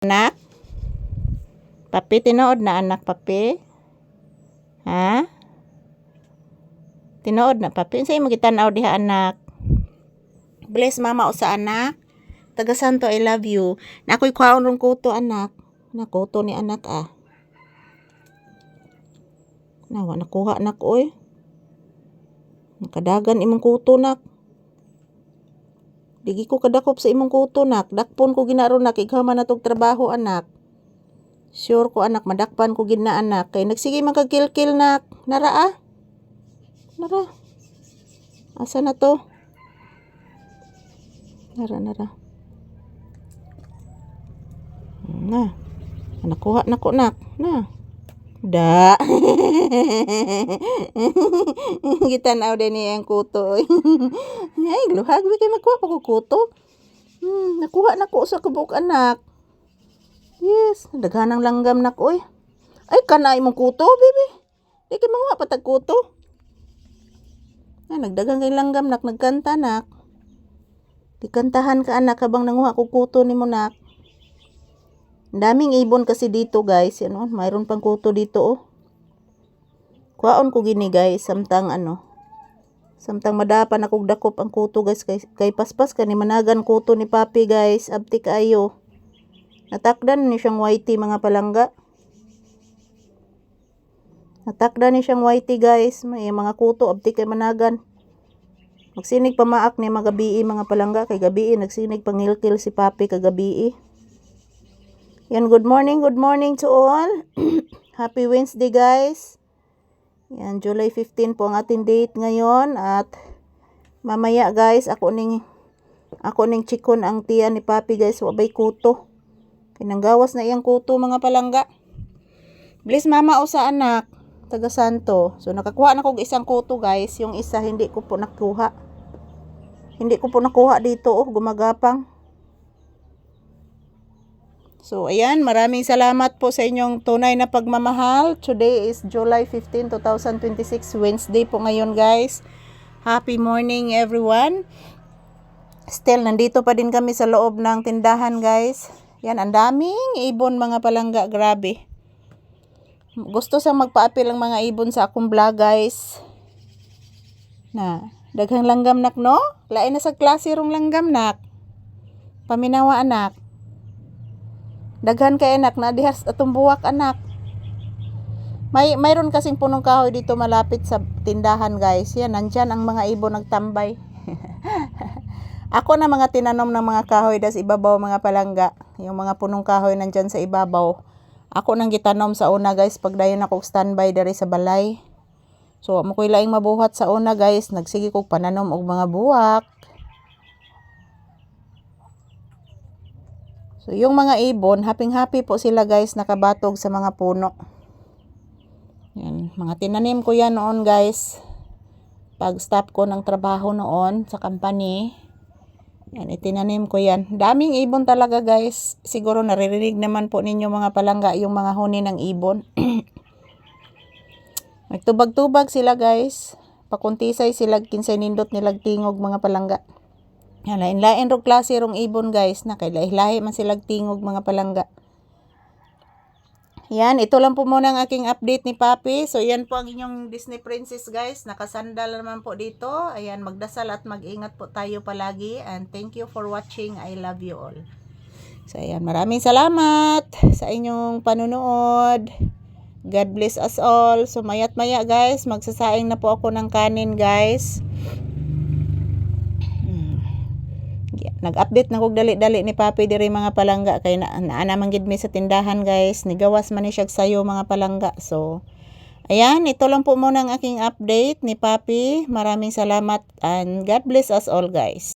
Anak? Papi, tinuod na anak, papi? Ha? Tinuod na, papi? Sa'yo mo kitanaw diha, anak? Bless mama o sa anak? Taga Santo, I love you. Na ako'y kwaon rong kuto, anak. Nakuto ni anak, ah. Nawa, nakuha, anak, oy. Nakadagan imong kuto, nak. Digi ko kadakop sa imong kuto, nak. Dakpon ko ginaro, nak. Ikaw man natog trabaho, anak. Sure ko, anak. Madakpan ko gina, anak. Kay nagsige magkakil-kil, nak. Nara, ah. Nara. Asa na to? Nara. Na. Nakuha na ko, nak. Na. Da. Gitanaw din niya ang kuto. Ay, luhag. Kay magkuha pa ko kuto. Nakuha na ko sa kabuk, anak. Yes. Daghanang langgam, nak. Oy. Ay, kanay mong kuto, baby. Di ka mga patag kuto. Ay, nagdagang kay langgam, nak. Nagkanta, nak. Dikantahan ka, anak, habang nanguha ko kuto ni mo, nak. Daming ibon kasi dito, guys. Yan, oh. Mayroon pang kuto dito, oh. Kuhaon ko gini, guys. Samtang madapan akong dakop ang kuto, guys. Kay paspas ka ni managan kuto ni papi, guys. Abti kaayo. Natakdan ni siyang whitey, mga palangga. Natakdan ni siyang whitey, guys. May mga kuto, abti kay managan. Magsinig pamaak ni mga gabi, mga palangga. Kay gabi, nagsinig pangilkil si papi kagabi. Yan, good morning to all. Happy Wednesday, guys. Yan, July 15 po ang ating date ngayon. At mamaya, guys, ako ning chikon ang tiya ni papi, guys. Wabay kuto. Pinanggawas na iyang kuto, mga palangga. Bless mama o sa anak. Taga Santo. So, nakakuha na kong isang kuto, guys. Yung isa, hindi ko po nakuha. Hindi ko po nakuha dito, oh. Gumagapang. So, ayan. Maraming salamat po sa inyong tunay na pagmamahal. Today is July 15, 2026. Wednesday po ngayon, guys. Happy morning, everyone. Still, nandito pa din kami sa loob ng tindahan, guys. Yan, ang daming ibon, mga palangga. Grabe. Gusto sa magpa-appeal ang mga ibon sa akong vlog, guys. Na, daghang langgam, nak, no? Lain na sa klase rong langgam, nak. Paminawa, anak. Daghan kay anak na dihas atong buwak, anak. Mayroon kasing punong kahoy dito malapit sa tindahan, guys. Yan, nandyan ang mga ibon nagtambay. Ako na mga tinanom ng mga kahoy das ibabaw, mga palangga. Yung mga punong kahoy nandyan sa ibabaw. Ako nang gitanom sa una, guys, pag dayon ako standby dari sa balay. So, mo ko'y laing mabuhat sa una, guys. Nagsige kog pananom og mga buwak. So, yung mga ibon, happy po sila, guys, nakabatog sa mga puno. Yan, mga tinanim ko yan noon, guys. Pag stop ko ng trabaho noon sa company. Yan, itinanim ko yan. Daming ibon talaga, guys. Siguro naririnig naman po ninyo, mga palangga, yung mga huni ng ibon. Nagtubag-tubag sila, guys. Pakuntisay sila, kinsay nindot nilag tingog, mga palangga. Yan, lain-lain ro klase rong ibon, guys. Nakailahi-lahi man silag tingog, mga palangga. Yan, ito lang po muna ang aking update ni papi. So, yan po ang inyong Disney Princess, guys. Nakasandal naman po dito. Ayan, magdasal at mag-ingat po tayo palagi. And thank you for watching. I love you all. So, ayan, maraming salamat sa inyong panunood. God bless us all. So, mayat-maya, guys, magsasaing na po ako ng kanin, guys. Nag-update na kog dali-dali ni papi diri, mga palangga, kay naman gid mi sa tindahan, guys. Nigawas man ni siya sayo, mga palangga. So, ayan, ito lang po muna ang aking update ni papi. Maraming salamat and God bless us all, guys.